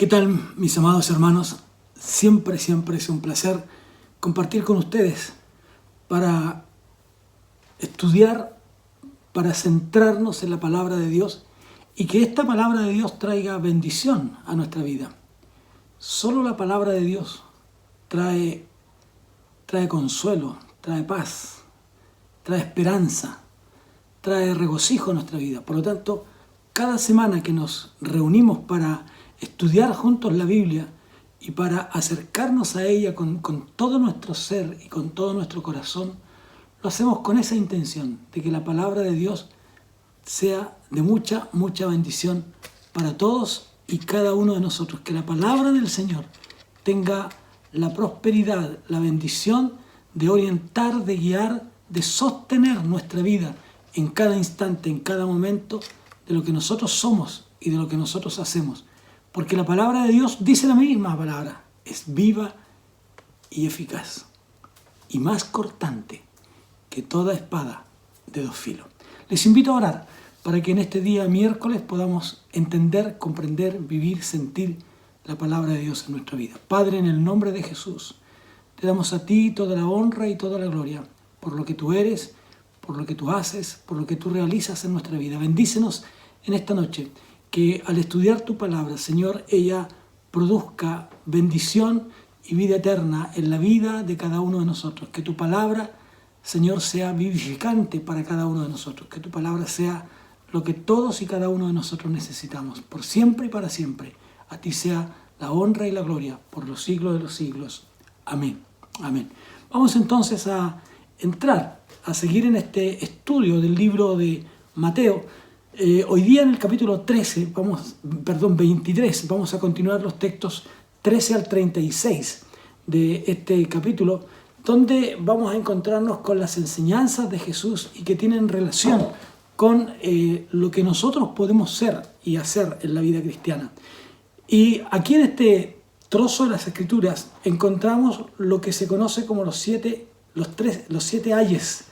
¿Qué tal, mis amados hermanos? Siempre es un placer compartir con ustedes para estudiar, para centrarnos en la palabra de Dios y que esta palabra de Dios traiga bendición a nuestra vida. Solo la palabra de Dios trae consuelo, trae paz, trae esperanza, trae regocijo a nuestra vida. Por lo tanto, cada semana que nos reunimos para estudiar juntos la Biblia y para acercarnos a ella con todo nuestro ser y con todo nuestro corazón, lo hacemos con esa intención de que la palabra de Dios sea de mucha bendición para todos y cada uno de nosotros. Que la palabra del Señor tenga la prosperidad, la bendición de orientar, de guiar, de sostener nuestra vida en cada instante, en cada momento de lo que nosotros somos y de lo que nosotros hacemos. Porque la palabra de Dios dice la misma palabra, es viva y eficaz y más cortante que toda espada de dos filos. Les invito a orar para que en este día miércoles podamos entender, comprender, vivir, sentir la palabra de Dios en nuestra vida. Padre, en el nombre de Jesús, te damos a ti toda la honra y toda la gloria por lo que tú eres, por lo que tú haces, por lo que tú realizas en nuestra vida. Bendícenos en esta noche, que al estudiar tu palabra, Señor, ella produzca bendición y vida eterna en la vida de cada uno de nosotros. Que tu palabra, Señor, sea vivificante para cada uno de nosotros. Que tu palabra sea lo que todos y cada uno de nosotros necesitamos, por siempre y para siempre. A ti sea la honra y la gloria por los siglos de los siglos. Amén. Amén. Vamos entonces a entrar, a seguir en este estudio del libro de Mateo. Hoy día en el capítulo 23, vamos a continuar los textos 13 al 36 de este capítulo, donde vamos a encontrarnos con las enseñanzas de Jesús y que tienen relación con lo que nosotros podemos ser y hacer en la vida cristiana. Y aquí en este trozo de las Escrituras encontramos lo que se conoce como los siete ayes,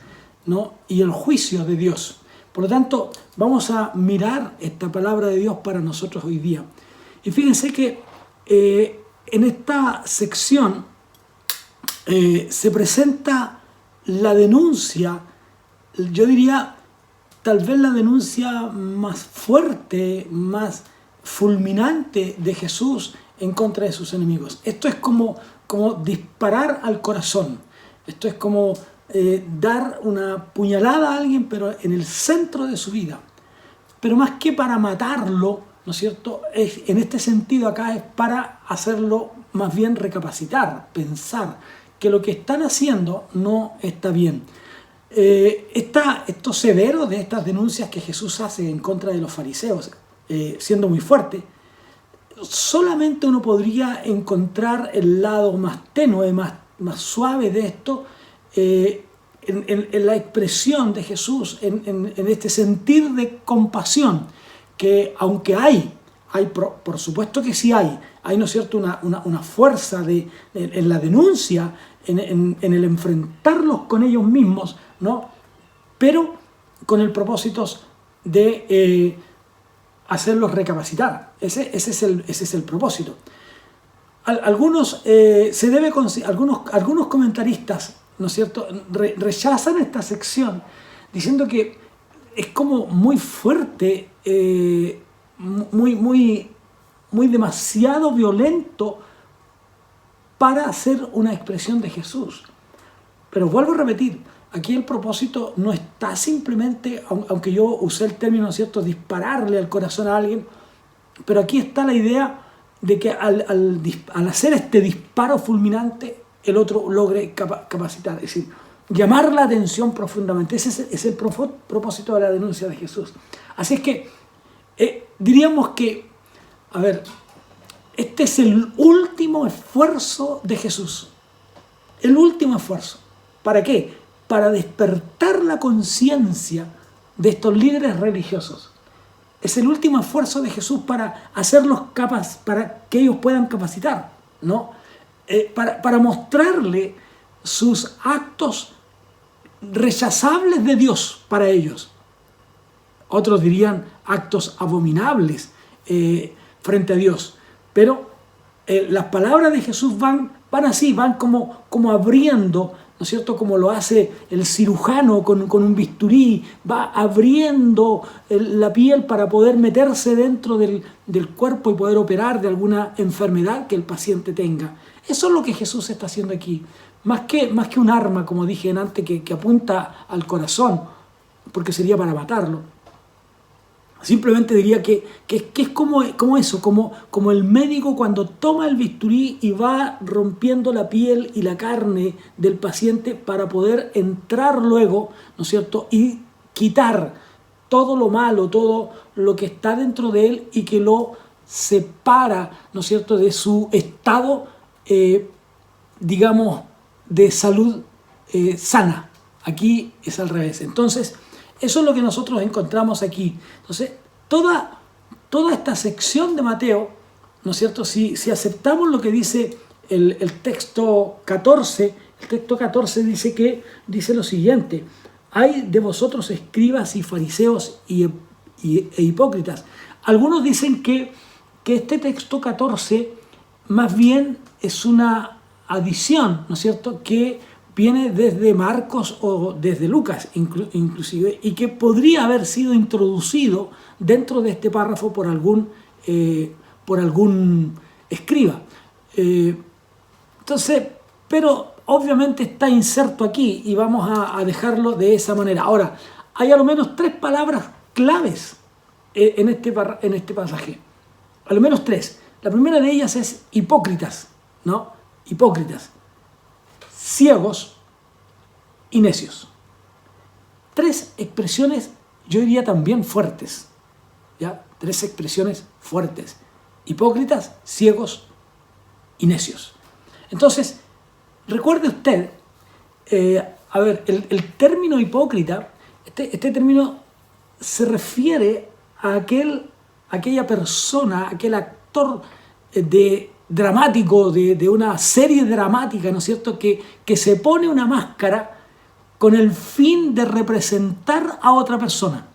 ¿no? Y el juicio de Dios. Por lo tanto, vamos a mirar esta palabra de Dios para nosotros hoy día. Y fíjense que en esta sección se presenta la denuncia, yo diría, tal vez la denuncia más fuerte, más fulminante de Jesús en contra de sus enemigos. Esto es como disparar al corazón. Esto es como dar una puñalada a alguien, pero en el centro de su vida. Pero más que para matarlo, ¿no es cierto? En este sentido acá es para hacerlo más bien recapacitar, pensar que lo que están haciendo no está bien. Esto severo de estas denuncias que Jesús hace en contra de los fariseos, siendo muy fuerte, solamente uno podría encontrar el lado más tenue, más suave de esto, en la expresión de Jesús, en este sentir de compasión, que aunque hay por supuesto que sí hay, ¿no es cierto?, una fuerza en la denuncia, en el enfrentarlos con ellos mismos, ¿no? Pero con el propósito de hacerlos recapacitar. Ese es el propósito. Algunos comentaristas, ¿no es cierto?, rechazan esta sección diciendo que es como muy fuerte, muy demasiado violento para hacer una expresión de Jesús. Pero vuelvo a repetir, aquí el propósito no está simplemente, aunque yo usé el término, ¿no es cierto?, dispararle al corazón a alguien, pero aquí está la idea de que al hacer este disparo fulminante, el otro logre capacitar, es decir, llamar la atención profundamente. Ese es el propósito de la denuncia de Jesús. Así es que diríamos que, este es el último esfuerzo de Jesús. El último esfuerzo. ¿Para qué? Para despertar la conciencia de estos líderes religiosos. Es el último esfuerzo de Jesús para hacerlos capaces, para que ellos puedan capacitar, ¿no? Para mostrarle sus actos rechazables de Dios para ellos. Otros dirían actos abominables frente a Dios. Pero las palabras de Jesús van así, van como abriendo, ¿no es cierto? Como lo hace el cirujano con un bisturí, va abriendo la piel para poder meterse dentro del cuerpo y poder operar de alguna enfermedad que el paciente tenga. Eso es lo que Jesús está haciendo aquí. Más que un arma, como dije antes, que apunta al corazón, porque sería para matarlo. Simplemente diría que es como eso, como el médico cuando toma el bisturí y va rompiendo la piel y la carne del paciente para poder entrar luego, ¿no es cierto?, y quitar todo lo malo, todo lo que está dentro de él y que lo separa, ¿no es cierto?, de su estado, digamos, de salud sana. Aquí es al revés. Entonces, eso es lo que nosotros encontramos aquí. Entonces, toda esta sección de Mateo, ¿no es cierto? Si aceptamos lo que dice el texto 14, el texto 14 dice lo siguiente: hay de vosotros escribas y fariseos e hipócritas. Algunos dicen que este texto 14 más bien es una adición, ¿no es cierto?, que viene desde Marcos o desde Lucas inclusive, y que podría haber sido introducido dentro de este párrafo por algún escriba. Entonces, pero obviamente está inserto aquí y vamos a dejarlo de esa manera. Ahora, hay a lo menos 3 palabras claves en este pasaje. A lo menos 3. La primera de ellas es hipócritas, ¿no? Hipócritas. Ciegos y necios. 3 expresiones, yo diría también fuertes, ¿ya? 3 expresiones fuertes. Hipócritas, ciegos y necios. Entonces, recuerde usted, el término hipócrita, este término se refiere a aquella persona, aquel actor dramático de una serie dramática, ¿no es cierto?, que se pone una máscara con el fin de representar a otra persona.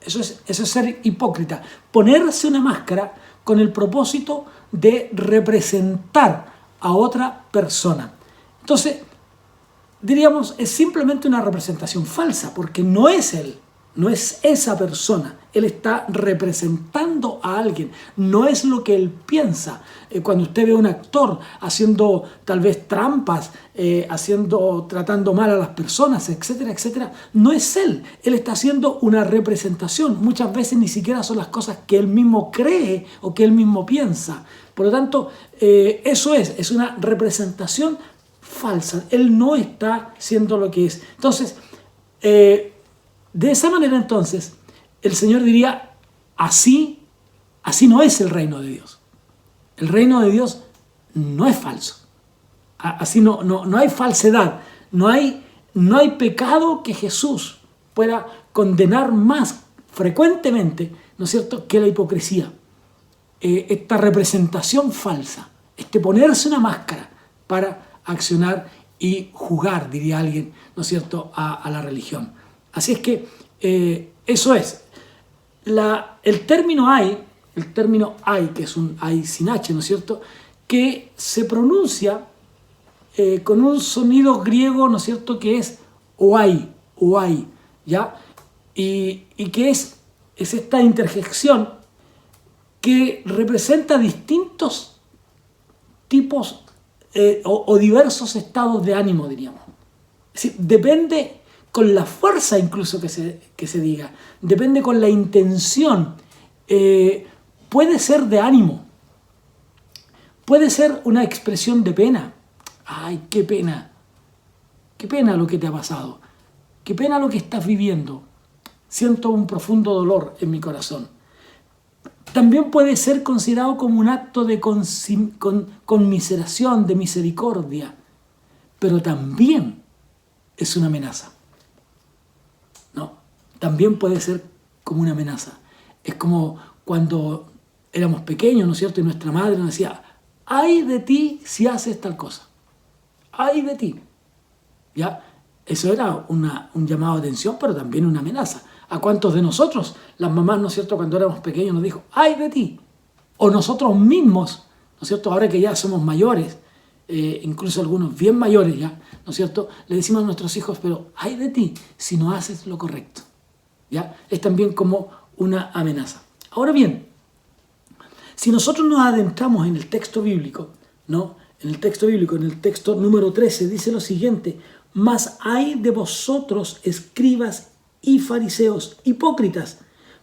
Eso es ser hipócrita. Ponerse una máscara con el propósito de representar a otra persona. Entonces, diríamos, es simplemente una representación falsa, porque no es él, no es esa persona. Él está representando a alguien, no es lo que él piensa. Cuando usted ve a un actor haciendo tal vez trampas, tratando mal a las personas, etcétera, etcétera, no es él. Él está haciendo una representación. Muchas veces ni siquiera son las cosas que él mismo cree o que él mismo piensa. Por lo tanto, eso es una representación falsa. Él no está siendo lo que es. Entonces, de esa manera, entonces, el Señor diría, así no es el reino de Dios. El reino de Dios no es falso. Así no hay falsedad. No hay pecado que Jesús pueda condenar más frecuentemente, ¿no es cierto?, que la hipocresía. Esta representación falsa, ponerse una máscara para accionar y jugar, diría alguien, ¿no es cierto?, a la religión. Así es que eso es. El término hay, que es un hay sin H, ¿no es cierto?, que se pronuncia con un sonido griego, ¿no es cierto?, que es oai, ¿ya? Y que es esta interjección que representa distintos tipos o diversos estados de ánimo, diríamos. Es decir, depende con la fuerza incluso que se diga, depende con la intención, puede ser de ánimo, puede ser una expresión de pena. Ay, qué pena lo que te ha pasado, qué pena lo que estás viviendo, siento un profundo dolor en mi corazón. También puede ser considerado como un acto de conmiseración, de misericordia, pero también es una amenaza. También puede ser como una amenaza. Es como cuando éramos pequeños, ¿no es cierto?, y nuestra madre nos decía, ay de ti si haces tal cosa. Ay de ti. ¿Ya? Eso era un llamado de atención, pero también una amenaza. ¿A cuántos de nosotros, las mamás, ¿no es cierto?, cuando éramos pequeños nos dijo, ay de ti? o nosotros mismos, ¿no es cierto? Ahora que ya somos mayores, incluso algunos bien mayores ya, ¿no es cierto? Le decimos a nuestros hijos, pero ay de ti si no haces lo correcto, ¿ya? Es también como una amenaza. Ahora bien, si nosotros nos adentramos en el texto bíblico, ¿no? En el texto número 13, dice lo siguiente: mas hay de vosotros, escribas y fariseos, hipócritas,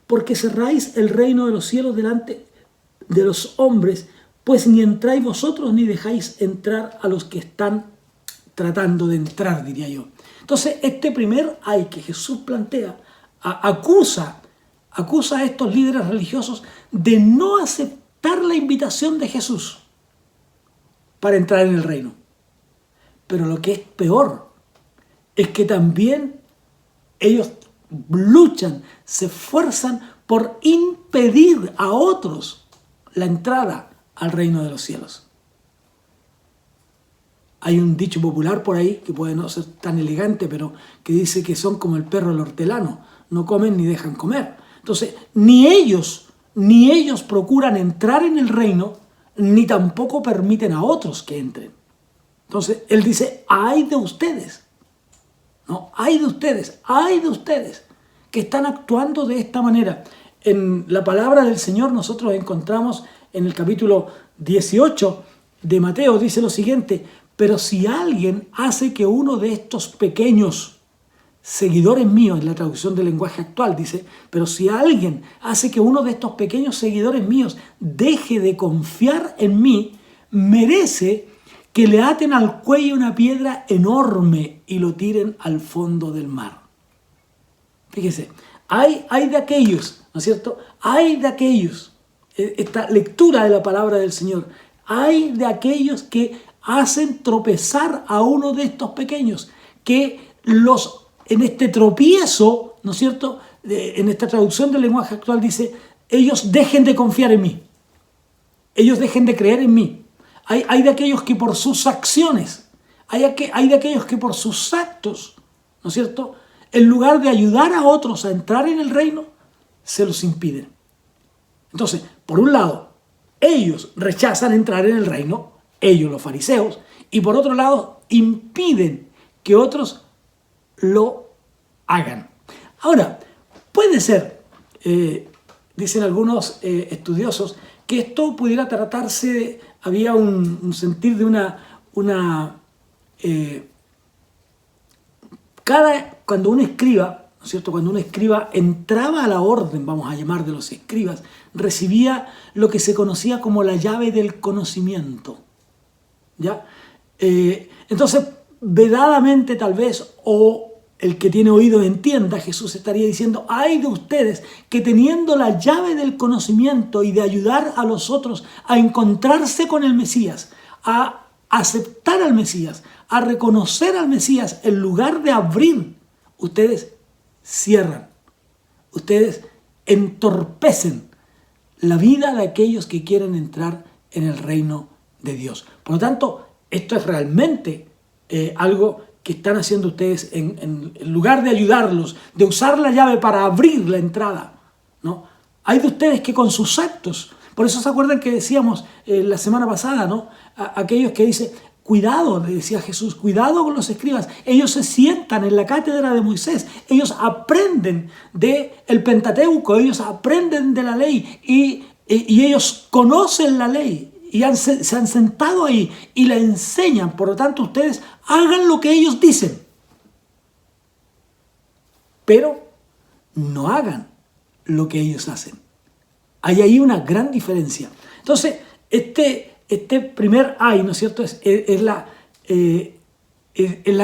porque cerráis el reino de los cielos delante de los hombres, pues ni entráis vosotros ni dejáis entrar a los que están tratando de entrar, diría yo. Entonces, este primer ay que Jesús plantea acusa a estos líderes religiosos de no aceptar la invitación de Jesús para entrar en el reino. Pero lo que es peor es que también ellos luchan, se esfuerzan por impedir a otros la entrada al reino de los cielos. Hay un dicho popular por ahí, que puede no ser tan elegante, pero que dice que son como el perro del hortelano, no comen ni dejan comer. Entonces, ni ellos procuran entrar en el reino, ni tampoco permiten a otros que entren. Entonces, él dice, ay de ustedes, ¿no? Ay de ustedes que están actuando de esta manera. En la palabra del Señor nosotros encontramos en el capítulo 18 de Mateo, dice lo siguiente: pero si alguien hace que uno de estos pequeños seguidores míos, en la traducción del lenguaje actual dice, pero si alguien hace que uno de estos pequeños seguidores míos deje de confiar en mí, merece que le aten al cuello una piedra enorme y lo tiren al fondo del mar. Fíjese, hay de aquellos, ¿no es cierto? Hay de aquellos, esta lectura de la palabra del Señor, hay de aquellos que hacen tropezar a uno de estos pequeños, que en este tropiezo, ¿no es cierto? En esta traducción del lenguaje actual dice, ellos dejen de confiar en mí, ellos dejen de creer en mí. Hay de aquellos que por sus acciones, hay de aquellos que por sus actos, ¿no es cierto?, en lugar de ayudar a otros a entrar en el reino, se los impiden. Entonces, por un lado, ellos rechazan entrar en el reino, ellos los fariseos, y por otro lado, impiden que otros lo hagan. Ahora, puede ser, dicen algunos estudiosos, que esto pudiera tratarse, había un sentir de cuando un escriba, ¿no es cierto? Cuando un escriba entraba a la orden, vamos a llamar, de los escribas, recibía lo que se conocía como la llave del conocimiento, ¿ya? Entonces, vedadamente tal vez, o el que tiene oído entienda, Jesús estaría diciendo, ay de ustedes que teniendo la llave del conocimiento y de ayudar a los otros a encontrarse con el Mesías, a aceptar al Mesías, a reconocer al Mesías, en lugar de abrir, ustedes cierran, ustedes entorpecen la vida de aquellos que quieren entrar en el reino de Dios. Por lo tanto, esto es realmente algo que están haciendo ustedes en lugar de ayudarlos, de usar la llave para abrir la entrada, ¿no? Hay de ustedes que con sus actos, por eso se acuerdan que decíamos la semana pasada, ¿no? Aquellos que dicen, cuidado, le decía Jesús, cuidado con los escribas, ellos se sientan en la cátedra de Moisés, ellos aprenden del Pentateuco, ellos aprenden de la ley y ellos conocen la ley. Y se han sentado ahí y la enseñan. Por lo tanto, ustedes hagan lo que ellos dicen. Pero no hagan lo que ellos hacen. Hay ahí una gran diferencia. Entonces, este primer ay, ¿no es cierto? Es la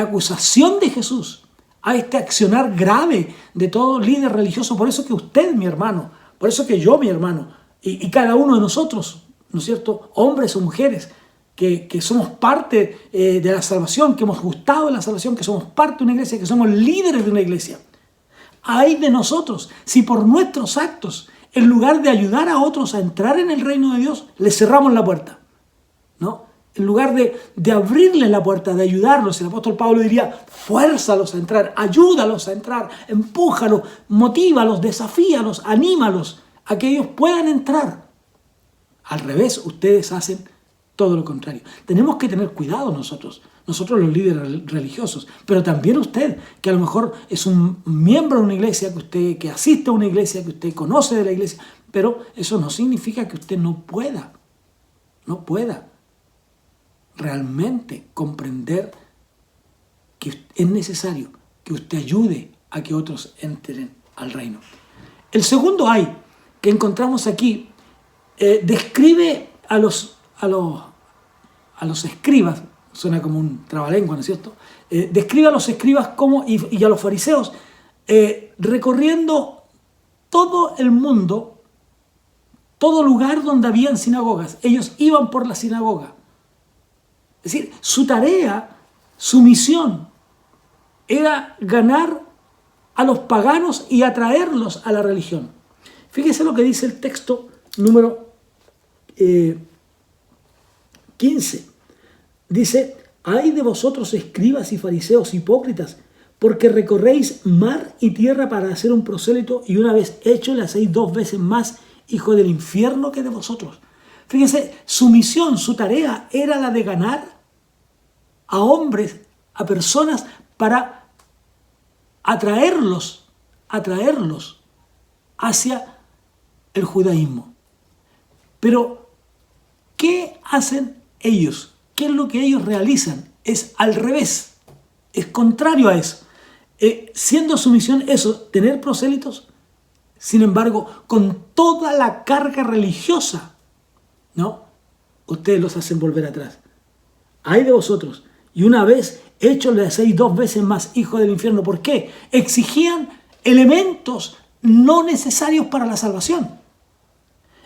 acusación de Jesús a este accionar grave de todo líder religioso. Por eso que usted, mi hermano, por eso que yo, mi hermano, y cada uno de nosotros, ¿no es cierto?, hombres o mujeres que somos parte de la salvación, que hemos gustado de la salvación, que somos parte de una iglesia, que somos líderes de una iglesia. Ay de nosotros si por nuestros actos, en lugar de ayudar a otros a entrar en el reino de Dios, les cerramos la puerta, ¿no? En lugar de abrirles la puerta, de ayudarlos, el apóstol Pablo diría, fuérzalos a entrar, ayúdalos a entrar, empújalos, motívalos, desafíalos, anímalos a que ellos puedan entrar Al revés, ustedes hacen todo lo contrario. Tenemos que tener cuidado nosotros los líderes religiosos, pero también usted, que a lo mejor es un miembro de una iglesia, que asiste a una iglesia, que usted conoce de la iglesia, pero eso no significa que usted no pueda realmente comprender que es necesario que usted ayude a que otros entren al reino. El segundo ay que encontramos aquí describe a los escribas, suena como un trabalengua, ¿no es cierto? Describe a los escribas y a los fariseos recorriendo todo el mundo, todo lugar donde habían sinagogas. Ellos iban por la sinagoga. Es decir, su tarea, su misión, era ganar a los paganos y atraerlos a la religión. Fíjese lo que dice el texto número 15. Dice: ay de vosotros, escribas y fariseos hipócritas, porque recorréis mar y tierra para hacer un prosélito, y una vez hecho le hacéis 2 veces más hijo del infierno que de vosotros. Fíjense, su misión, su tarea era la de ganar a hombres, a personas, para atraerlos hacia el judaísmo. Pero, ¿qué hacen ellos? ¿Qué es lo que ellos realizan? Es al revés, es contrario a eso. Siendo su misión eso, tener prosélitos, sin embargo, con toda la carga religiosa, ¿no? Ustedes los hacen volver atrás. Ay de vosotros, y una vez hecho le hacéis 2 veces más hijo del infierno. ¿Por qué? Exigían elementos no necesarios para la salvación.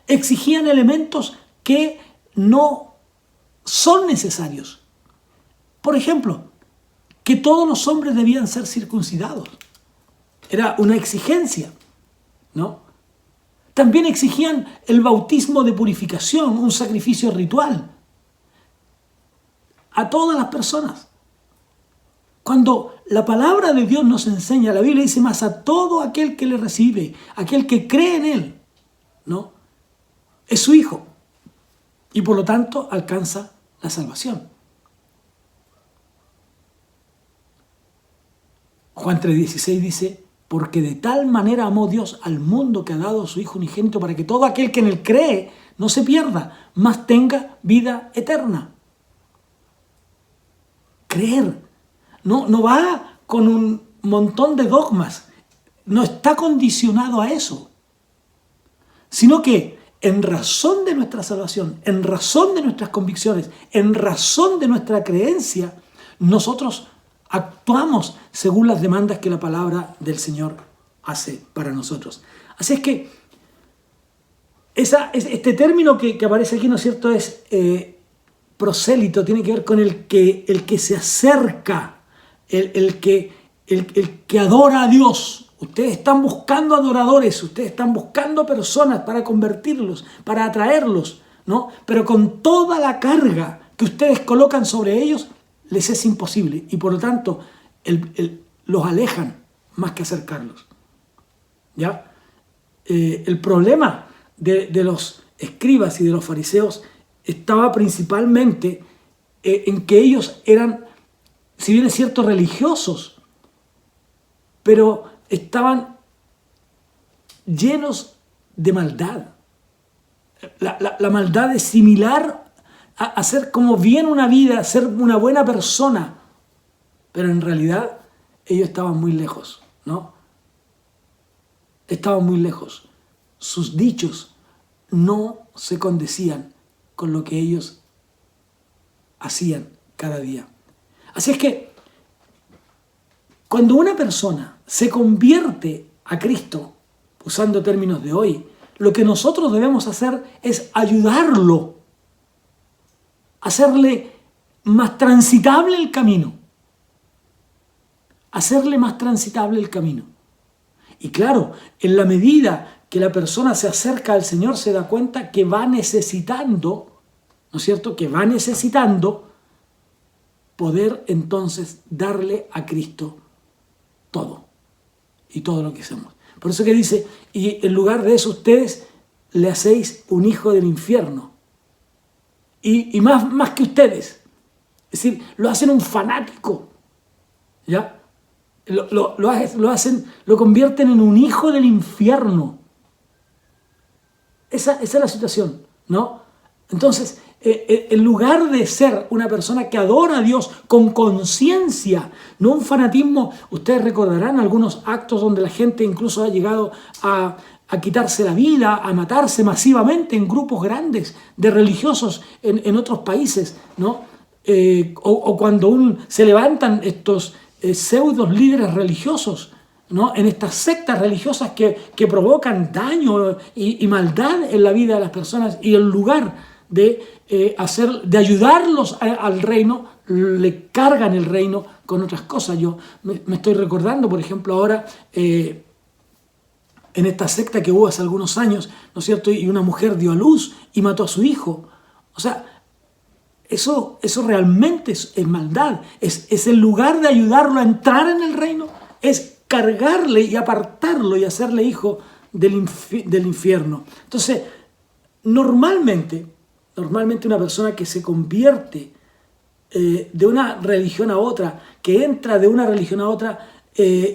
Exigían elementos que no son necesarios. Por ejemplo, que todos los hombres debían ser circuncidados. Era una exigencia, ¿no? También exigían el bautismo de purificación, un sacrificio ritual, a todas las personas. Cuando la palabra de Dios nos enseña, la Biblia dice: más a todo aquel que le recibe, aquel que cree en él, ¿no? Es su hijo, y por lo tanto alcanza la salvación. Juan 3:16 dice: porque de tal manera amó Dios al mundo que ha dado a su Hijo unigénito, para que todo aquel que en él cree no se pierda, mas tenga vida eterna. Creer no va con un montón de dogmas, no está condicionado a eso, sino que en razón de nuestra salvación, en razón de nuestras convicciones, en razón de nuestra creencia, nosotros actuamos según las demandas que la palabra del Señor hace para nosotros. Así es que este término que aparece aquí, ¿no es cierto?, es prosélito, tiene que ver con el que se acerca, el que adora a Dios. Ustedes están buscando adoradores, ustedes están buscando personas para convertirlos, para atraerlos, ¿no? Pero con toda la carga que ustedes colocan sobre ellos, les es imposible, y por lo tanto los alejan más que acercarlos. ¿Ya? El problema de los escribas y de los fariseos estaba principalmente en que ellos eran, si bien es cierto, religiosos, pero estaban llenos de maldad. La maldad es similar a hacer como bien una vida, a ser una buena persona, pero en realidad ellos estaban muy lejos, ¿no? Estaban muy lejos. Sus dichos no se condecían con lo que ellos hacían cada día. Así es que cuando una persona se convierte a Cristo, usando términos de hoy, lo que nosotros debemos hacer es ayudarlo, hacerle más transitable el camino. Hacerle más transitable el camino. Y claro, en la medida que la persona se acerca al Señor, se da cuenta que va necesitando, ¿no es cierto?, que va necesitando poder entonces darle a Cristo todo y todo lo que somos. Por eso que dice: y en lugar de eso ustedes le hacéis un hijo del infierno. Y más que ustedes. Es decir, lo hacen un fanático. ¿Ya? Lo convierten en un hijo del infierno. Esa es la situación, ¿no? Entonces, en lugar de ser una persona que adora a Dios con conciencia, no un fanatismo, ustedes recordarán algunos actos donde la gente incluso ha llegado a quitarse la vida, a matarse masivamente en grupos grandes de religiosos en otros países, ¿no? O cuando se levantan estos pseudos líderes religiosos, ¿no? En estas sectas religiosas que provocan daño y maldad en la vida de las personas, y en lugar de ayudarlos al reino, le cargan el reino con otras cosas. Yo me estoy recordando, por ejemplo, ahora en esta secta que hubo hace algunos años, ¿no es cierto? Y una mujer dio a luz y mató a su hijo. O sea, eso realmente es maldad. Es en lugar de ayudarlo a entrar en el reino, es cargarle y apartarlo y hacerle hijo del infierno. Entonces, normalmente una persona que se convierte de una religión a otra, que entra de una religión a otra,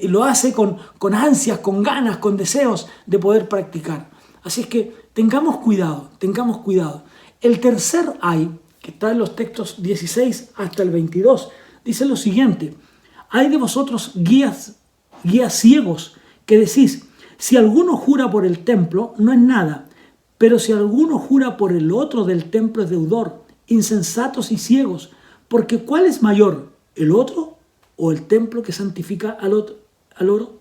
lo hace con ansias, con ganas, con deseos de poder practicar. Así es que tengamos cuidado. El tercer ay, que está en los textos 16 hasta el 22, dice lo siguiente: hay de vosotros guías ciegos, que decís, si alguno jura por el templo, no es nada, pero si alguno jura por el otro del templo es deudor. Insensatos y ciegos, porque ¿cuál es mayor, el otro o el templo que santifica al oro?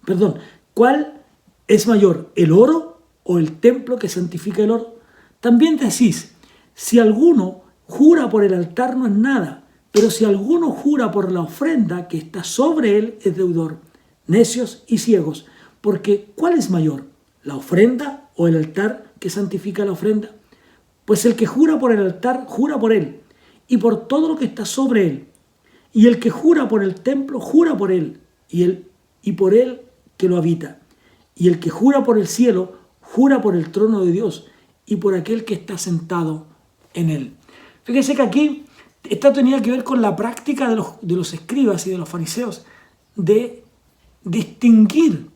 Perdón, ¿cuál es mayor, el oro o el templo que santifica el oro? También decís, si alguno jura por el altar no es nada, pero si alguno jura por la ofrenda que está sobre él es deudor. Necios y ciegos, porque ¿cuál es mayor, la ofrenda o el altar que santifica la ofrenda? Pues el que jura por el altar, jura por él, y por todo lo que está sobre él. Y el que jura por el templo, jura por él, y por él que lo habita. Y el que jura por el cielo, jura por el trono de Dios, y por aquel que está sentado en él. Fíjense que aquí esto tenía que ver con la práctica de los escribas y de los fariseos de distinguir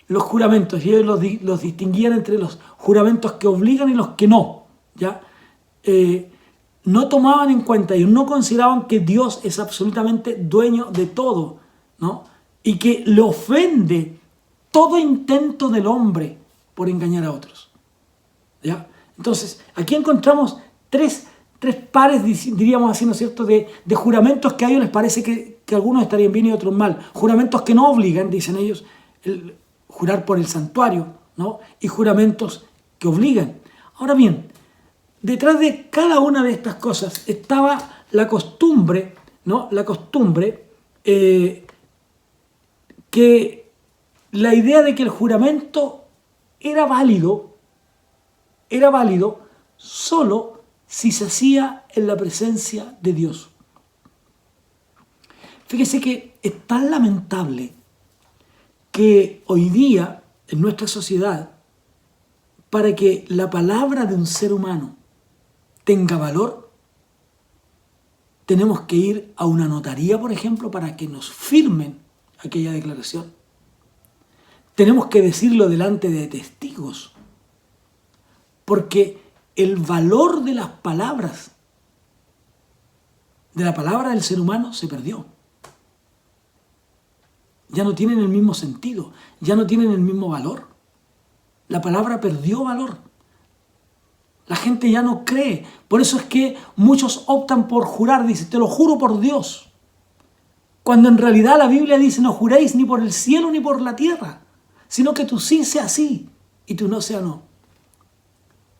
los juramentos, y ellos los distinguían entre los juramentos que obligan y los que no, ¿ya? No tomaban en cuenta y no consideraban que Dios es absolutamente dueño de todo, ¿no? Y que le ofende todo intento del hombre por engañar a otros, ¿ya? Entonces, aquí encontramos tres pares, diríamos así, ¿no es cierto?, de juramentos que a ellos les parece que algunos estarían bien y otros mal. Juramentos que no obligan, dicen ellos, jurar por el santuario, ¿no? Y juramentos que obligan. Ahora bien, detrás de cada una de estas cosas estaba la costumbre, ¿no? La costumbre que la idea de que el juramento era válido solo si se hacía en la presencia de Dios. Fíjese que es tan lamentable que hoy día en nuestra sociedad, para que la palabra de un ser humano tenga valor, tenemos que ir a una notaría, por ejemplo, para que nos firmen aquella declaración. Tenemos que decirlo delante de testigos, porque el valor de las palabras, de la palabra del ser humano, se perdió. Ya no tienen el mismo sentido, ya no tienen el mismo valor. La palabra perdió valor. La gente ya no cree. Por eso es que muchos optan por jurar, dicen, te lo juro por Dios. Cuando en realidad la Biblia dice, no juréis ni por el cielo ni por la tierra, sino que tu sí sea sí y tu no sea no.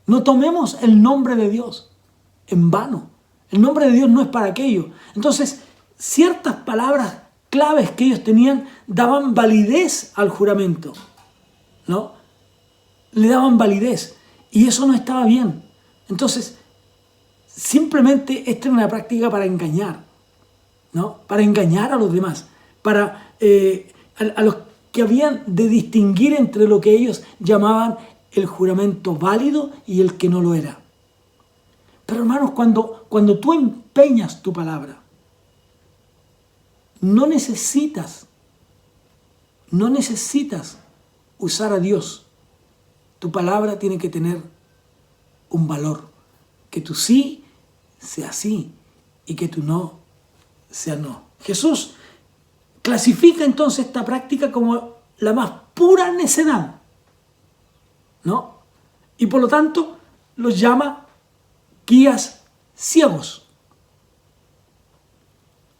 No tomemos el nombre de Dios en vano. El nombre de Dios no es para aquello. Entonces, ciertas palabras claves que ellos tenían daban validez al juramento, ¿no? Le daban validez, y eso no estaba bien. Entonces, simplemente esta era una práctica para engañar, ¿no? Para engañar a los demás, para a los que habían de distinguir entre lo que ellos llamaban el juramento válido y el que no lo era. Pero hermanos, cuando tú empeñas tu palabra, no necesitas usar a Dios. Tu palabra tiene que tener un valor. Que tu sí sea sí y que tu no sea no. Jesús clasifica entonces esta práctica como la más pura necedad, ¿no? Y por lo tanto los llama guías ciegos.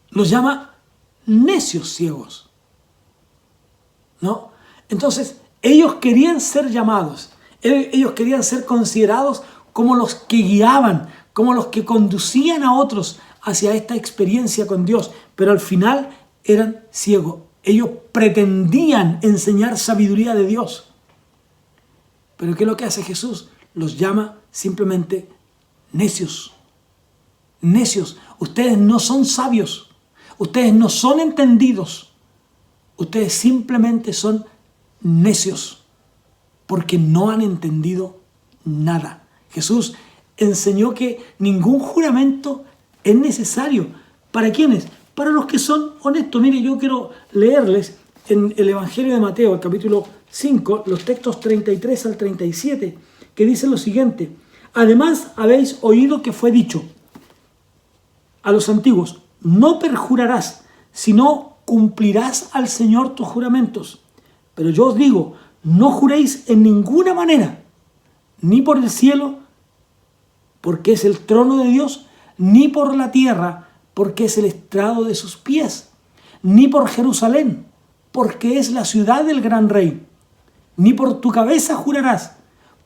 Los llama necios ciegos, ¿no? Entonces, ellos querían ser llamados, ellos querían ser considerados como los que guiaban, como los que conducían a otros hacia esta experiencia con Dios, pero al final eran ciegos. Ellos pretendían enseñar sabiduría de Dios. Pero ¿qué es lo que hace Jesús? Los llama simplemente necios. Necios. Ustedes no son sabios. Ustedes no son entendidos. Ustedes simplemente son necios. Porque no han entendido nada. Jesús enseñó que ningún juramento es necesario. ¿Para quiénes? Para los que son honestos. Mire, yo quiero leerles en el Evangelio de Mateo, el capítulo 5, los textos 33 al 37, que dicen lo siguiente. Además, habéis oído que fue dicho a los antiguos, no perjurarás, sino cumplirás al Señor tus juramentos. Pero yo os digo, no juréis en ninguna manera, ni por el cielo, porque es el trono de Dios, ni por la tierra, porque es el estrado de sus pies, ni por Jerusalén, porque es la ciudad del gran rey, ni por tu cabeza jurarás,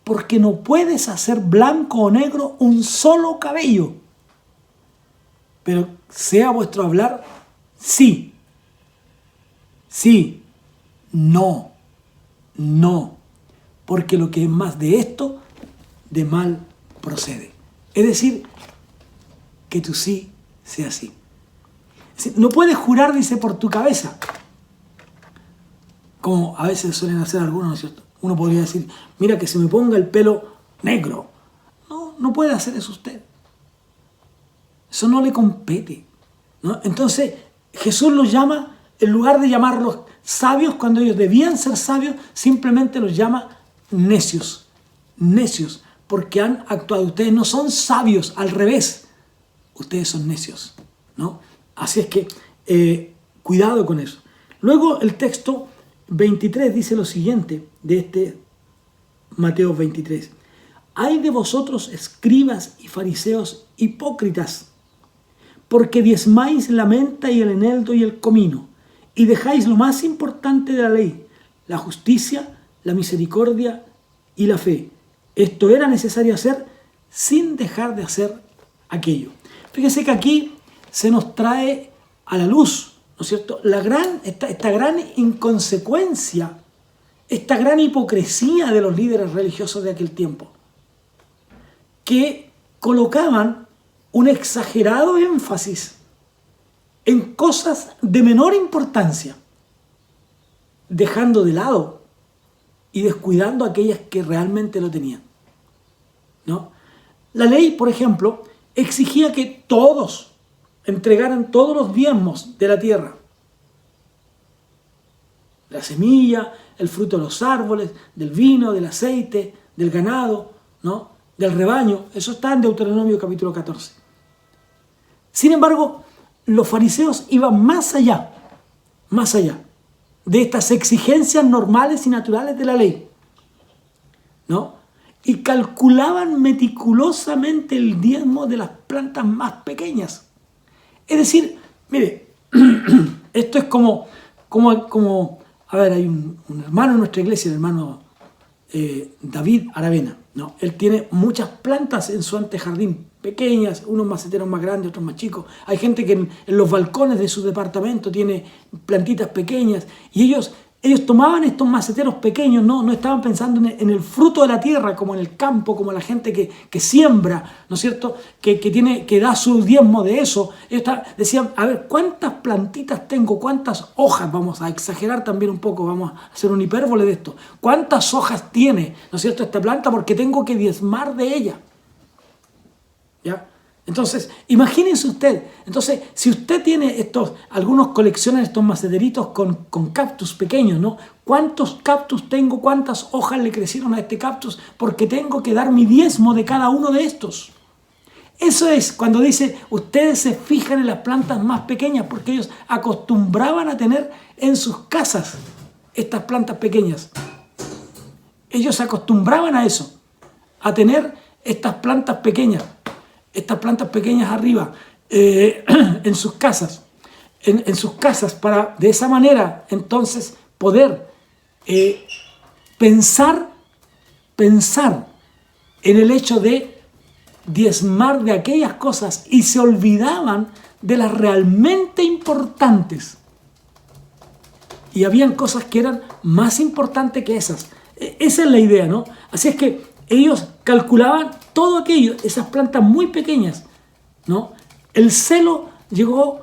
porque no puedes hacer blanco o negro un solo cabello. Pero sea vuestro hablar sí, sí, no, no, porque lo que es más de esto, de mal procede. Es decir, que tu sí sea sí. No puedes jurar, dice, por tu cabeza, como a veces suelen hacer algunos, ¿no es cierto? Uno podría decir, mira que se me ponga el pelo negro. No, no puede hacer eso usted. Eso no le compete, ¿no? Entonces Jesús los llama, en lugar de llamarlos sabios cuando ellos debían ser sabios, simplemente los llama necios. Necios, porque han actuado. Ustedes no son sabios, al revés. Ustedes son necios, ¿no? Así es que cuidado con eso. Luego el texto 23 dice lo siguiente de este Mateo 23. Hay de vosotros escribas y fariseos hipócritas, porque diezmáis la menta y el eneldo y el comino, y dejáis lo más importante de la ley, la justicia, la misericordia y la fe. Esto era necesario hacer sin dejar de hacer aquello. Fíjese que aquí se nos trae a la luz, ¿no es cierto?, esta gran inconsecuencia, esta gran hipocresía de los líderes religiosos de aquel tiempo, que colocaban un exagerado énfasis en cosas de menor importancia, dejando de lado y descuidando aquellas que realmente lo tenían, ¿no? La ley, por ejemplo, exigía que todos entregaran todos los diezmos de la tierra. La semilla, el fruto de los árboles, del vino, del aceite, del ganado, ¿no?, del rebaño. Eso está en Deuteronomio capítulo 14. Sin embargo, los fariseos iban más allá de estas exigencias normales y naturales de la ley, ¿no? Y calculaban meticulosamente el diezmo de las plantas más pequeñas. Es decir, mire, esto es como a ver, hay un hermano en nuestra iglesia, el hermano David Aravena, ¿no? Él tiene muchas plantas en su antejardín, pequeñas, unos maceteros más grandes, otros más chicos. Hay gente que en los balcones de su departamento tiene plantitas pequeñas y ellos Ellos tomaban estos maceteros pequeños, no estaban pensando en el fruto de la tierra, como en el campo, como la gente que siembra, ¿no es cierto?, que da su diezmo de eso. Ellos decían, a ver, ¿cuántas plantitas tengo? ¿Cuántas hojas? Vamos a exagerar también un poco, vamos a hacer un hipérbole de esto. ¿Cuántas hojas tiene, ¿no es cierto?, esta planta? Porque tengo que diezmar de ella. ¿Ya? Entonces, imagínense usted, entonces, si usted tiene algunos coleccionan estos maceteritos con cactus pequeños, ¿no? ¿Cuántos cactus tengo? ¿Cuántas hojas le crecieron a este cactus? Porque tengo que dar mi diezmo de cada uno de estos. Eso es cuando dice, ustedes se fijan en las plantas más pequeñas, porque ellos acostumbraban a tener en sus casas estas plantas pequeñas. Ellos se acostumbraban a eso, a tener estas plantas pequeñas arriba, en sus casas, para de esa manera entonces poder pensar en el hecho de diezmar de aquellas cosas y se olvidaban de las realmente importantes. Y habían cosas que eran más importantes que esas. Esa es la idea, ¿no? Así es que ellos calculaban todo aquello, esas plantas muy pequeñas, ¿no? El celo llegó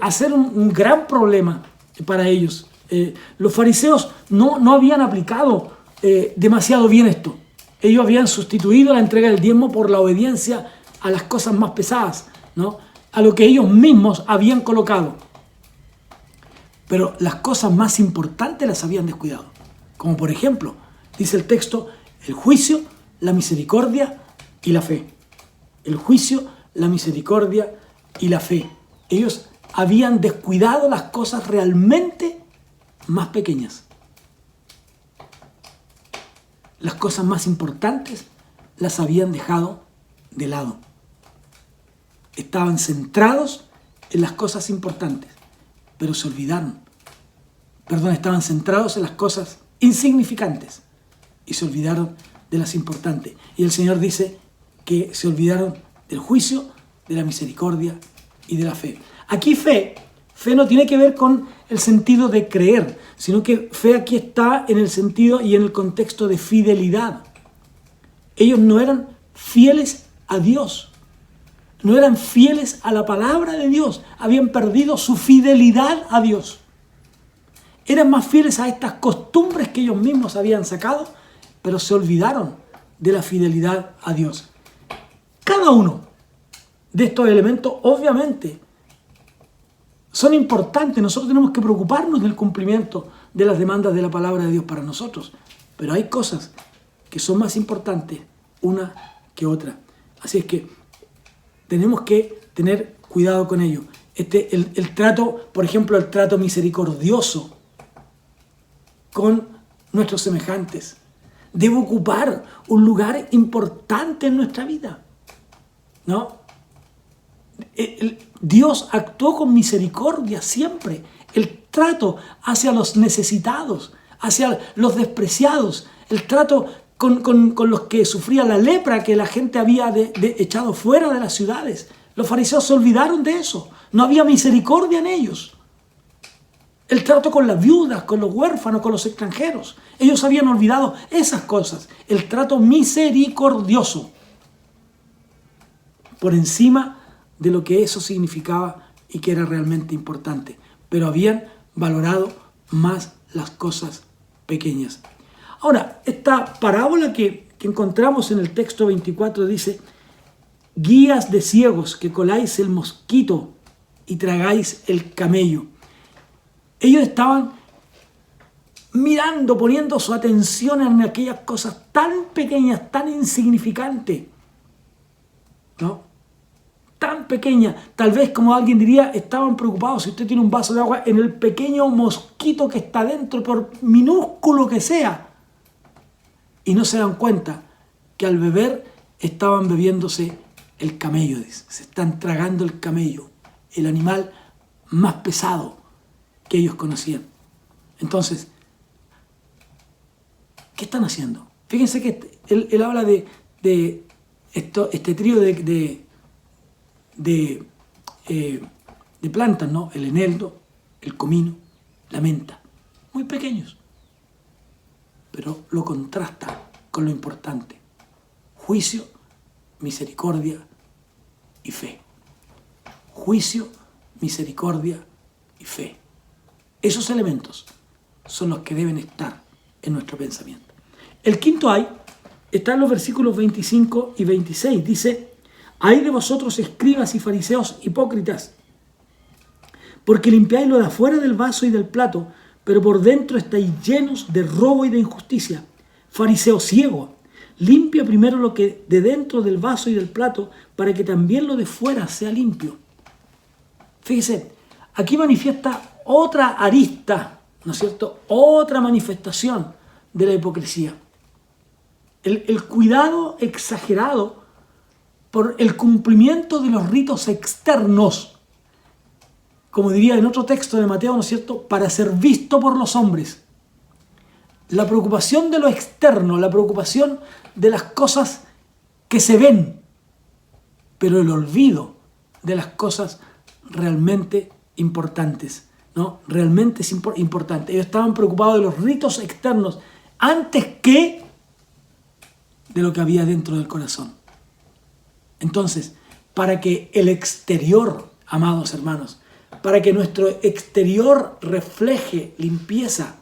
a ser un gran problema para ellos. Los fariseos no habían aplicado demasiado bien esto. Ellos habían sustituido la entrega del diezmo por la obediencia a las cosas más pesadas, ¿no? A lo que ellos mismos habían colocado. Pero las cosas más importantes las habían descuidado. Como por ejemplo, dice el texto, el juicio, la misericordia y la fe. El juicio, la misericordia y la fe. Ellos habían descuidado las cosas realmente más pequeñas. Las cosas más importantes las habían dejado de lado. Estaban centrados en las cosas importantes, pero se olvidaron. Estaban centrados en las cosas insignificantes y se olvidaron de las importantes. Y el Señor dice que se olvidaron del juicio, de la misericordia y de la fe. Aquí fe no tiene que ver con el sentido de creer, sino que fe aquí está en el sentido y en el contexto de fidelidad. Ellos no eran fieles a Dios, no eran fieles a la palabra de Dios, habían perdido su fidelidad a Dios. Eran más fieles a estas costumbres que ellos mismos habían sacado, pero se olvidaron de la fidelidad a Dios. Cada uno de estos elementos, obviamente, son importantes. Nosotros tenemos que preocuparnos del cumplimiento de las demandas de la palabra de Dios para nosotros. Pero hay cosas que son más importantes una que otra. Así es que tenemos que tener cuidado con ello. El trato, por ejemplo, el trato misericordioso con nuestros semejantes debe ocupar un lugar importante en nuestra vida, ¿no? Dios actuó con misericordia siempre. El trato hacia los necesitados, hacia los despreciados, el trato con los que sufrían la lepra que la gente había echado fuera de las ciudades. Los fariseos se olvidaron de eso. No había misericordia en ellos. El trato con las viudas, con los huérfanos, con los extranjeros. Ellos habían olvidado esas cosas. El trato misericordioso. Por encima de lo que eso significaba y que era realmente importante. Pero habían valorado más las cosas pequeñas. Ahora, esta parábola que encontramos en el texto 24 dice: guías de ciegos que coláis el mosquito y tragáis el camello. Ellos estaban mirando, poniendo su atención en aquellas cosas tan pequeñas, tan insignificantes, ¿no? Tan pequeñas. Tal vez, como alguien diría, estaban preocupados, si usted tiene un vaso de agua, en el pequeño mosquito que está dentro, por minúsculo que sea. Y no se dan cuenta que al beber estaban bebiéndose el camello, dice. Se están tragando el camello, el animal más pesado que ellos conocían. Entonces, ¿qué están haciendo? Fíjense que él habla de este trío de plantas, ¿no? El eneldo, el comino, la menta. muy pequeños, pero lo contrasta con lo importante: juicio, misericordia y fe. Juicio, misericordia y fe. Esos elementos son los que deben estar en nuestro pensamiento. El quinto ay está en los versículos 25 y 26. Dice: ay de vosotros, escribas y fariseos hipócritas, porque limpiáis lo de afuera del vaso y del plato, pero por dentro estáis llenos de robo y de injusticia. Fariseo ciego, limpia primero lo que de dentro del vaso y del plato, para que también lo de fuera sea limpio. Fíjese, aquí manifiesta otra arista, ¿no es cierto? Otra manifestación de la hipocresía. El cuidado exagerado por el cumplimiento de los ritos externos, como diría en otro texto de Mateo, ¿no es cierto?, para ser visto por los hombres. La preocupación de lo externo, la preocupación de las cosas que se ven, pero el olvido de las cosas realmente importantes, ¿no? Realmente es importante. Ellos estaban preocupados de los ritos externos antes que de lo que había dentro del corazón. Entonces, para que el exterior, amados hermanos, para que nuestro exterior refleje limpieza,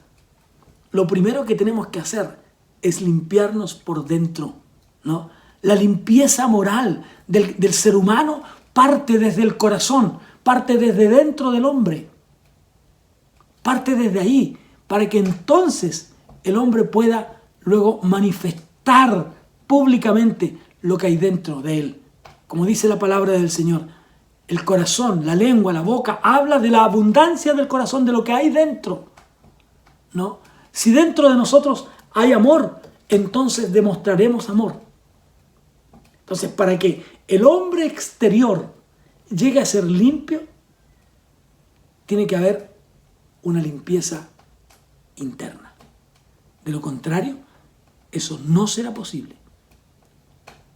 lo primero que tenemos que hacer es limpiarnos por dentro, ¿no? La limpieza moral del ser humano parte desde el corazón, parte desde dentro del hombre, parte desde ahí, para que entonces el hombre pueda luego manifestar públicamente lo que hay dentro de él. Como dice la palabra del Señor, el corazón, la lengua, la boca, habla de la abundancia del corazón, de lo que hay dentro, ¿no? Si dentro de nosotros hay amor, entonces demostraremos amor. Entonces, para que el hombre exterior llegue a ser limpio, tiene que haber una limpieza interna. De lo contrario, eso no será posible.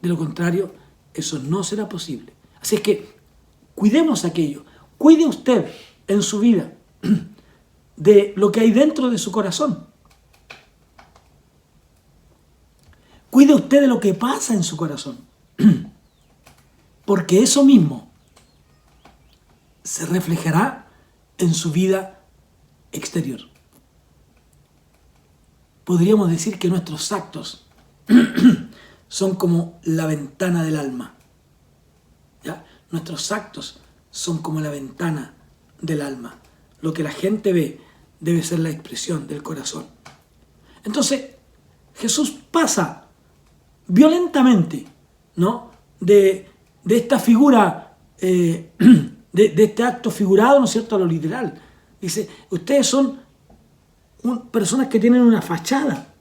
De lo contrario, eso no será posible. Así es que cuidemos aquello. Cuide usted en su vida de lo que hay dentro de su corazón. Cuide usted de lo que pasa en su corazón. Porque eso mismo se reflejará en su vida exterior. Podríamos decir que nuestros actos son como la ventana del alma. ¿Ya? Nuestros actos son como la ventana del alma. Lo que la gente ve debe ser la expresión del corazón. Entonces, Jesús pasa violentamente, ¿no?, de esta figura, de este acto figurado, ¿no es cierto?, a lo literal. Dice: ustedes son personas que tienen una fachada.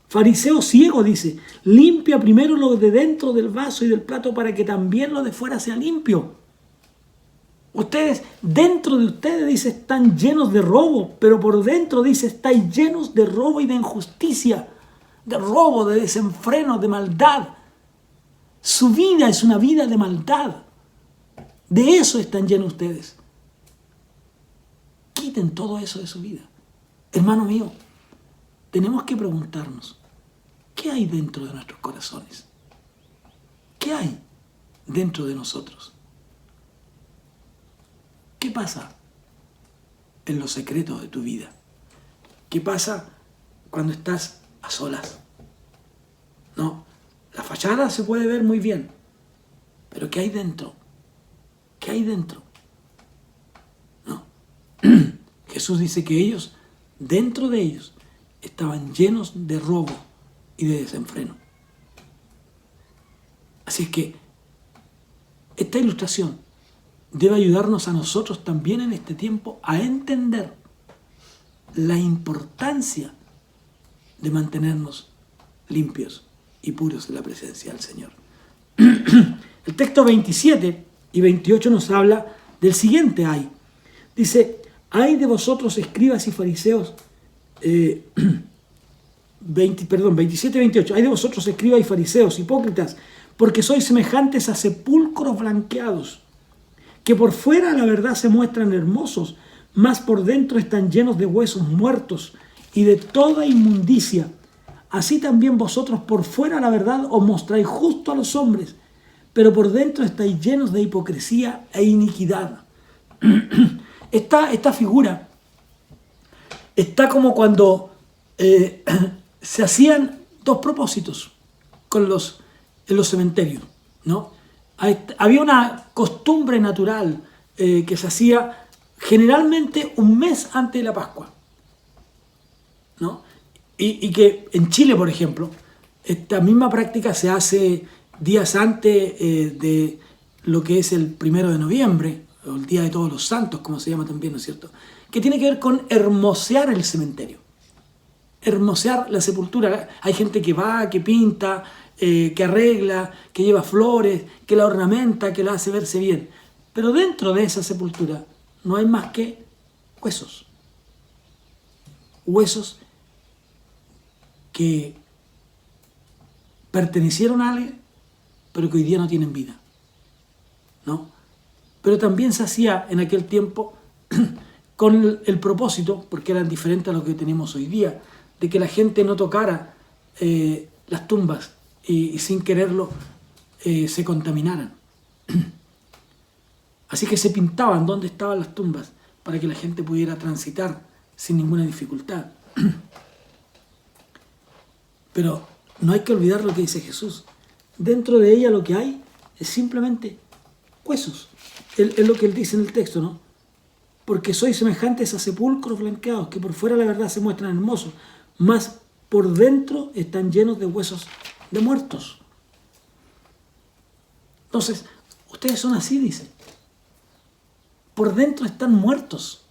Fariseo ciego, dice: limpia primero lo de dentro del vaso y del plato, para que también lo de fuera sea limpio. Ustedes, dentro de ustedes, dice, están llenos de robo, pero por dentro, dice, estáis llenos de robo y de injusticia, de robo, de desenfreno, de maldad. Su vida es una vida de maldad. De eso están llenos ustedes. Quiten todo eso de su vida. Hermano mío, tenemos que preguntarnos, ¿qué hay dentro de nuestros corazones? ¿Qué hay dentro de nosotros? ¿Qué pasa en los secretos de tu vida? ¿Qué pasa cuando estás a solas? No, la fachada se puede ver muy bien, pero ¿qué hay dentro? ¿Qué hay dentro? No. Jesús dice que ellos, dentro de ellos, estaban llenos de robo y de desenfreno. Así es que esta ilustración debe ayudarnos a nosotros también en este tiempo a entender la importancia de mantenernos limpios y puros en la presencia del Señor. El texto 27 y 28 nos habla del siguiente ay. Dice: ay de vosotros, escribas y fariseos, 27 y 28, ay de vosotros, escribas y fariseos, hipócritas, porque sois semejantes a sepulcros blanqueados, que por fuera la verdad se muestran hermosos, mas por dentro están llenos de huesos muertos y de toda inmundicia. Así también vosotros por fuera, la verdad, os mostráis justo a los hombres, pero por dentro estáis llenos de hipocresía e iniquidad. Esta figura está como cuando se hacían dos propósitos en los cementerios, ¿no? Había una costumbre natural que se hacía generalmente un mes antes de la Pascua, ¿no? Y que en Chile, por ejemplo, esta misma práctica se hace días antes de lo que es el 1 de noviembre, o el Día de Todos los Santos, como se llama también, ¿no es cierto? Que tiene que ver con hermosear el cementerio, hermosear la sepultura. Hay gente que va, que pinta, que arregla, que lleva flores, que la ornamenta, que la hace verse bien. Pero dentro de esa sepultura no hay más que huesos. Huesos que pertenecieron a alguien, pero que hoy día no tienen vida, ¿no? Pero también se hacía en aquel tiempo con el propósito, porque eran diferentes a lo que tenemos hoy día, de que la gente no tocara las tumbas y sin quererlo se contaminaran. Así que se pintaban dónde estaban las tumbas para que la gente pudiera transitar sin ninguna dificultad. Pero no hay que olvidar lo que dice Jesús. Dentro de ella lo que hay es simplemente huesos. Es lo que él dice en el texto, ¿no? Porque sois semejantes a sepulcros blanqueados, que por fuera la verdad se muestran hermosos, mas por dentro están llenos de huesos de muertos. Entonces, ustedes son así, dice. Por dentro están muertos.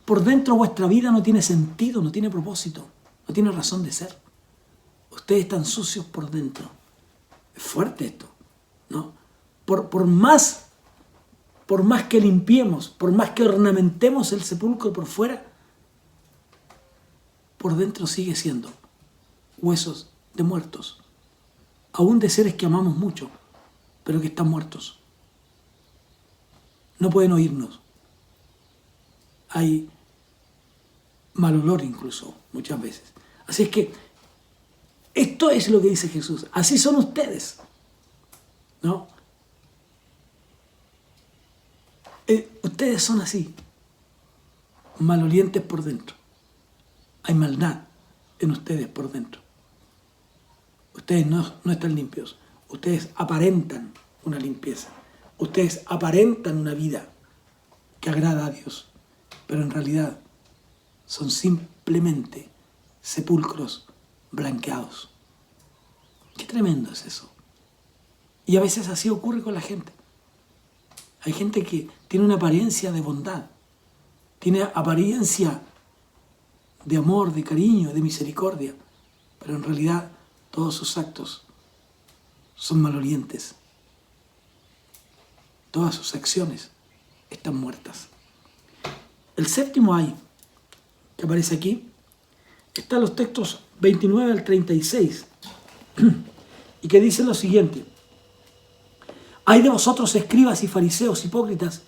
Por dentro vuestra vida no tiene sentido, no tiene propósito, no tiene razón de ser. Ustedes están sucios por dentro. Es fuerte esto, ¿no? Por más que limpiemos, por más que ornamentemos el sepulcro por fuera, por dentro sigue siendo huesos de muertos, aún de seres que amamos mucho, pero que están muertos. No pueden oírnos. Hay mal olor incluso, muchas veces. Así es que esto es lo que dice Jesús. Así son ustedes, ¿no? Ustedes son así, malolientes por dentro. Hay maldad en ustedes por dentro. Ustedes no están limpios. Ustedes aparentan una limpieza. Ustedes aparentan una vida que agrada a Dios. Pero en realidad son simplemente sepulcros blanqueados. Qué tremendo es eso. Y a veces así ocurre con la gente. Hay gente que tiene una apariencia de bondad, tiene apariencia de amor, de cariño, de misericordia, pero en realidad todos sus actos son malolientes. Todas sus acciones están muertas. El séptimo ay, que aparece aquí, está en los textos 29 al 36, y que dice lo siguiente: Ay de vosotros, escribas y fariseos hipócritas,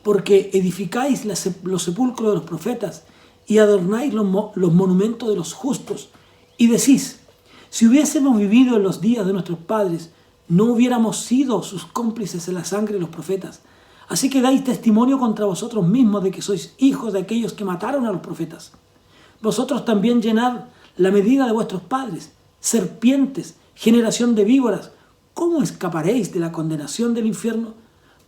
porque edificáis los sepulcros de los profetas y adornáis los monumentos de los justos, y decís: si hubiésemos vivido en los días de nuestros padres, no hubiéramos sido sus cómplices en la sangre de los profetas. Así que dais testimonio contra vosotros mismos de que sois hijos de aquellos que mataron a los profetas. Vosotros también llenad la medida de vuestros padres, serpientes, generación de víboras. ¿Cómo escaparéis de la condenación del infierno?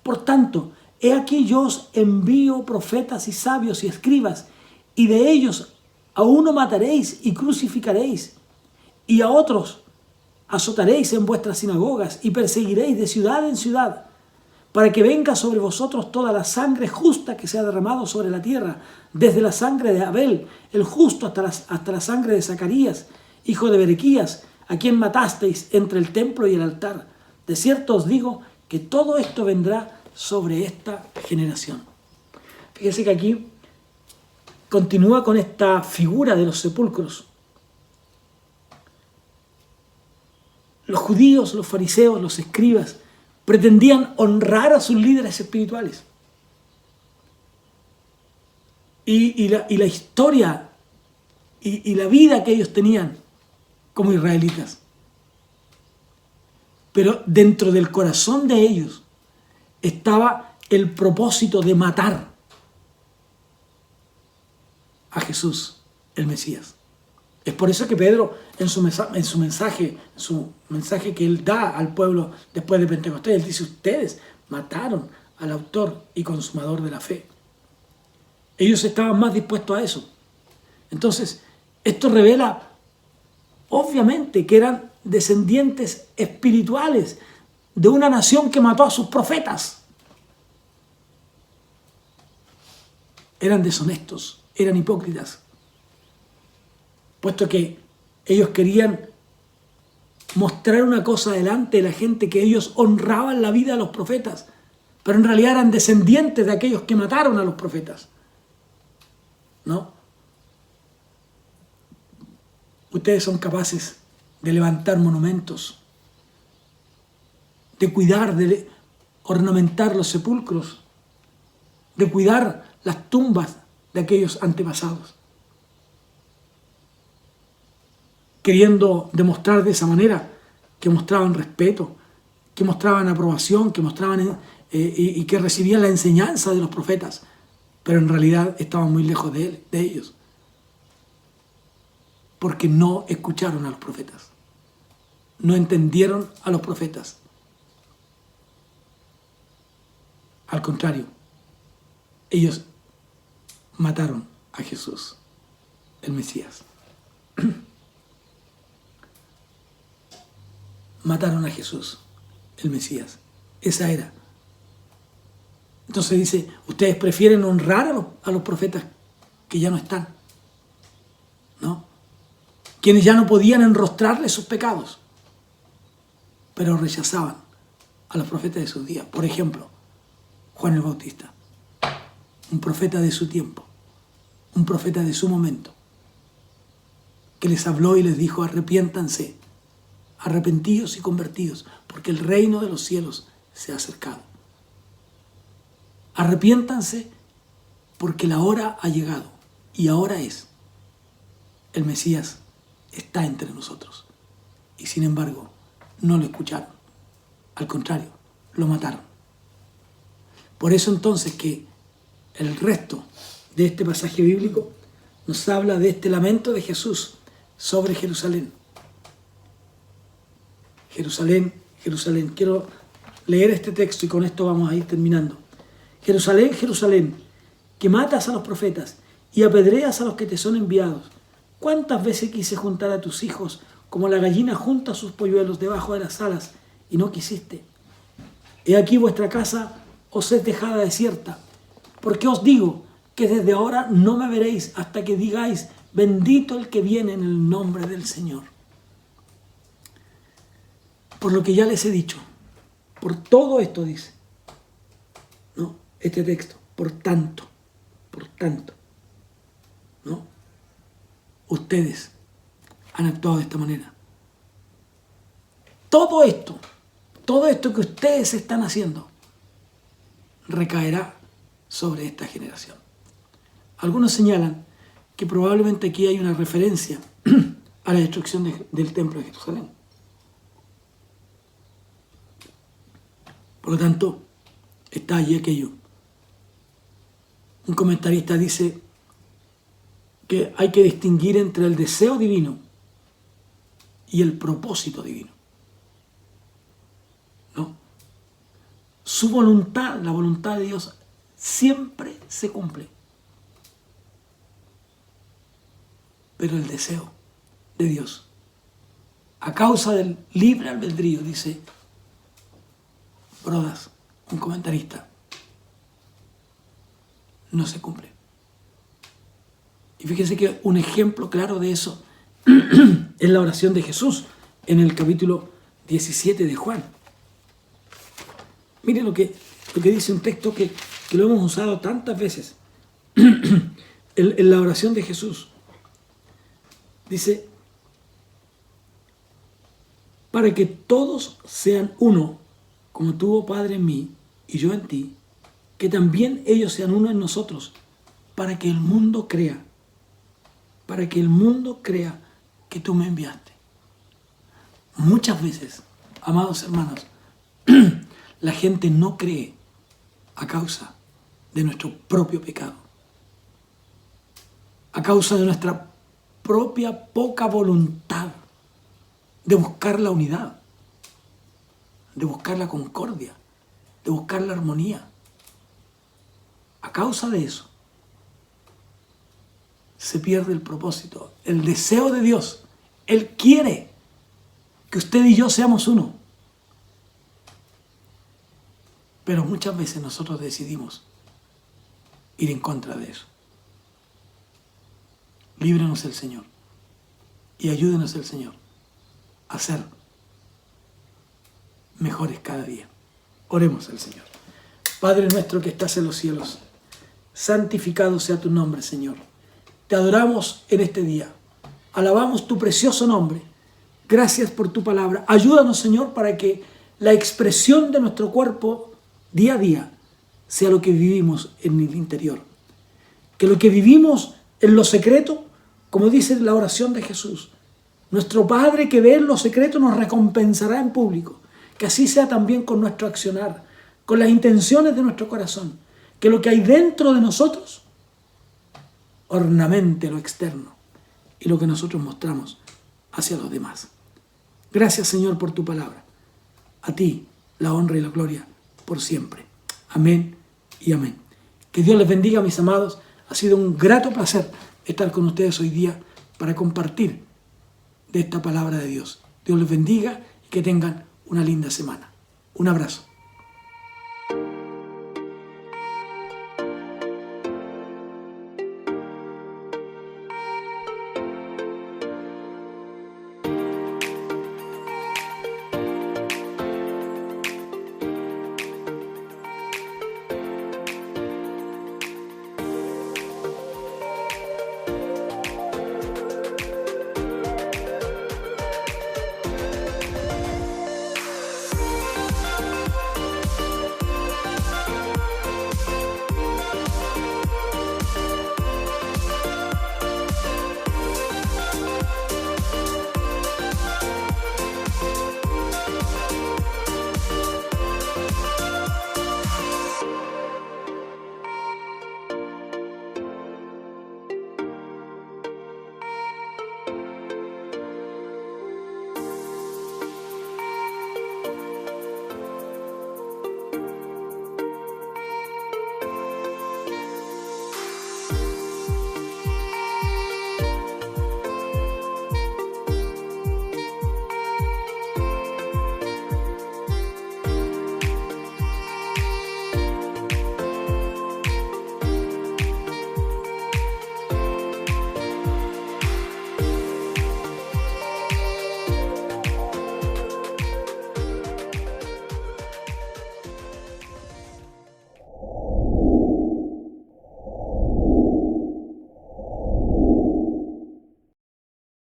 Por tanto, he aquí yo os envío profetas y sabios y escribas, y de ellos a uno mataréis y crucificaréis, y a otros azotaréis en vuestras sinagogas y perseguiréis de ciudad en ciudad, para que venga sobre vosotros toda la sangre justa que se ha derramado sobre la tierra, desde la sangre de Abel, el justo, hasta la sangre de Zacarías, hijo de Berequías, a quien matasteis entre el templo y el altar. De cierto os digo que todo esto vendrá sobre esta generación. Fíjese que aquí continúa con esta figura de los sepulcros. Los judíos, los fariseos, los escribas pretendían honrar a sus líderes espirituales. y la historia y la vida que ellos tenían como israelitas. Pero dentro del corazón de ellos estaba el propósito de matar a Jesús, el Mesías. Es por eso que Pedro, en su mensaje que él da al pueblo después de Pentecostés, él dice: ustedes mataron al autor y consumador de la fe. Ellos estaban más dispuestos a eso. Entonces, esto revela obviamente que eran descendientes espirituales de una nación que mató a sus profetas. Eran deshonestos, eran hipócritas, puesto que ellos querían mostrar una cosa delante de la gente, que ellos honraban la vida de los profetas, pero en realidad eran descendientes de aquellos que mataron a los profetas. ¿No? Ustedes son capaces de levantar monumentos, de cuidar, de ornamentar los sepulcros, de cuidar las tumbas de aquellos antepasados, queriendo demostrar de esa manera que mostraban respeto, que mostraban aprobación, que mostraban y que recibían la enseñanza de los profetas, pero en realidad estaban muy lejos de ellos, porque no escucharon a los profetas, no entendieron a los profetas. Al contrario, ellos mataron a Jesús, el Mesías. Mataron a Jesús, el Mesías. Esa era. Entonces dice: ustedes prefieren honrar a los profetas que ya no están, ¿no? Quienes ya no podían enrostrarles sus pecados, pero rechazaban a los profetas de sus días. Por ejemplo, Juan el Bautista, un profeta de su tiempo, un profeta de su momento, que les habló y les dijo: arrepiéntanse, arrepentíos y convertidos, porque el reino de los cielos se ha acercado. Arrepiéntanse porque la hora ha llegado, y ahora es. El Mesías está entre nosotros. Y sin embargo, no lo escucharon. Al contrario, lo mataron. Por eso entonces que el resto de este pasaje bíblico nos habla de este lamento de Jesús sobre Jerusalén. Jerusalén, Jerusalén. Quiero leer este texto y con esto vamos a ir terminando. Jerusalén, Jerusalén, que matas a los profetas y apedreas a los que te son enviados. ¿Cuántas veces quise juntar a tus hijos como la gallina junta sus polluelos debajo de las alas y no quisiste? He aquí vuestra casa os es dejada desierta, porque os digo que desde ahora no me veréis hasta que digáis: bendito el que viene en el nombre del Señor. Por lo que ya les he dicho, por todo esto dice, ¿no? Este texto, por tanto, ¿no? Ustedes han actuado de esta manera. Todo esto que ustedes están haciendo, recaerá sobre esta generación. Algunos señalan que probablemente aquí hay una referencia a la destrucción del templo de Jerusalén. Por lo tanto, está allí aquello. Un comentarista dice que hay que distinguir entre el deseo divino y el propósito divino, ¿no? Su voluntad, la voluntad de Dios, siempre se cumple. Pero el deseo de Dios, a causa del libre albedrío, dice Brodas, un comentarista, no se cumple. Y fíjense que un ejemplo claro de eso es la oración de Jesús en el capítulo 17 de Juan. Miren lo que dice un texto que lo hemos usado tantas veces en la oración de Jesús. Dice: para que todos sean uno, como tú, oh Padre, en mí y yo en ti, que también ellos sean uno en nosotros, para que el mundo crea, que tú me enviaste. Muchas veces, amados hermanos, la gente no cree a causa de nuestro propio pecado, a causa de nuestra propia poca voluntad de buscar la unidad, de buscar la concordia, de buscar la armonía. A causa de eso, se pierde el propósito, el deseo de Dios. Él quiere que usted y yo seamos uno. Pero muchas veces nosotros decidimos ir en contra de eso. Líbranos el Señor y ayúdenos el Señor a ser mejores cada día. Oremos al Señor. Padre nuestro que estás en los cielos, santificado sea tu nombre, Señor. Te adoramos en este día. Alabamos tu precioso nombre. Gracias por tu palabra. Ayúdanos, Señor, para que la expresión de nuestro cuerpo día a día sea lo que vivimos en el interior. Que lo que vivimos en lo secreto, como dice la oración de Jesús, nuestro Padre que ve en lo secreto nos recompensará en público. Que así sea también con nuestro accionar, con las intenciones de nuestro corazón. Que lo que hay dentro de nosotros ornamente lo externo y lo que nosotros mostramos hacia los demás. Gracias, Señor, por tu palabra. A ti la honra y la gloria por siempre. Amén y amén. Que Dios les bendiga, mis amados. Ha sido un grato placer estar con ustedes hoy día para compartir de esta palabra de Dios. Dios les bendiga y que tengan una linda semana. Un abrazo.